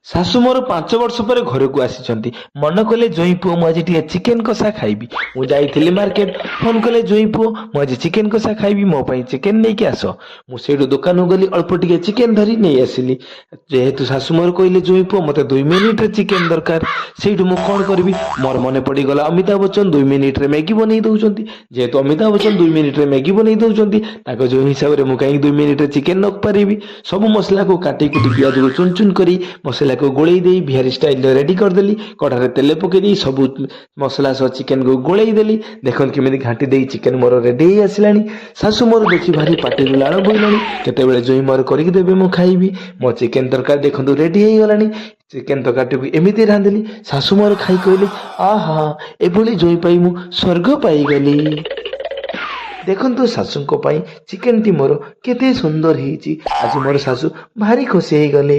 ଶାଶୁ ମୋର 5 ବର୍ଷ ପରେ ଘରକୁ ଆସିଛନ୍ତି। ମନ କଲେ ଜୋଇଁ ପୁଅ ମୁଁ ଆଜି ଟିକେ ଚିକେନ କଷା ଖାଇବି। ମୁଁ ଯାଇଥିଲି ମାର୍କେଟ, ଫୋନ କଲେ ଜୋଇଁ ପୁଅ ମୁଁ ଆଜି ଚିକେନ କଷା ଖାଇବି, ମୋ ପାଇଁ ଚିକେନ ନେଇକି ଆସ। ମୁଁ ସେଇଠୁ ଦୋକାନକୁ ଗଲି, ଅଳ୍ପ ଟିକେ ଚିକେନ ଧରି ନେଇ ଆସିଲି। ଯେହେତୁ ଶାଶୁ ମୋର କହିଲେ ଜୋଇଁ ପୁଅ ମତେ 2 ମିନିଟରେ ଚିକେନ ଦରକାର, ସେଇଠୁ ମୁଁ କଣ କରିବି, ମୋର ମନେ ପଡିଗଲା ଅମିତାଭ ବଚ୍ଚନ 2 ମିନିଟରେ ମ୍ୟାଗି ବନେଇ ଦଉଛନ୍ତି। ଯେହେତୁ ଅମିତାଭ ବଚ୍ଚନ 2 ମିନିଟରେ ମ୍ୟାଗି ବନେଇ ଦଉଛନ୍ତି, ତାଙ୍କ ଯୋଉ ହିସାବରେ ମୁଁ କାହିଁକି 2 ମିନିଟରେ ଚିକେନ ନ ପାରିବି। ସବୁ ମସଲାକୁ କାଟି କୁଟି ପିଆଜକୁ ଚୁନ ଚୁନ କରି ମସଲାକୁ ଗୋଳେଇ ଦେଇ ବିହାରୀ ଷ୍ଟାଇଲରେ ରେଡି କରିଦେଲି। କଢାରେ ତେଲ ପକେଇ ଦେଇ ସବୁ ମସଲା ସହ ଚିକେନକୁ ଗୋଳେଇ ଦେଲି। ଦେଖନ୍ତୁ କେମିତି ଘାଣ୍ଟି ଦେଇ ଚିକେନ ମୋର ରେଡି ହେଇ ଆସିଲାଣି। ଶାଶୁ ମୋର ଦେଖି ଭାରି ପାଟିରୁ ଲାଳ ବୋଇଲାଣି, କେତେବେଳେ ଜୋଇଁ ମୋର କରିକି ଦେବେ ମୁଁ ଖାଇବି। ମୋ ଚିକେନ ତରକାରୀ ଦେଖନ୍ତୁ ରେଡି ହେଇଗଲାଣି। ଚିକେନ ତରକାରୀଟିକୁ ଏମିତି ରାନ୍ଧିଲି, ଶାଶୁ ମୋର ଖାଇ କହିଲେ ଆହା, ଏଭଳି ଜୋଇଁ ପାଇ ମୁଁ ସ୍ୱର୍ଗ ପାଇଗଲି। ଦେଖନ୍ତୁ ଶାଶୁଙ୍କ ପାଇଁ ଚିକେନଟି ମୋର କେତେ ସୁନ୍ଦର ହେଇଛି। ଆଜି ମୋର ଶାଶୁ ଭାରି ଖୁସି ହେଇଗଲେ।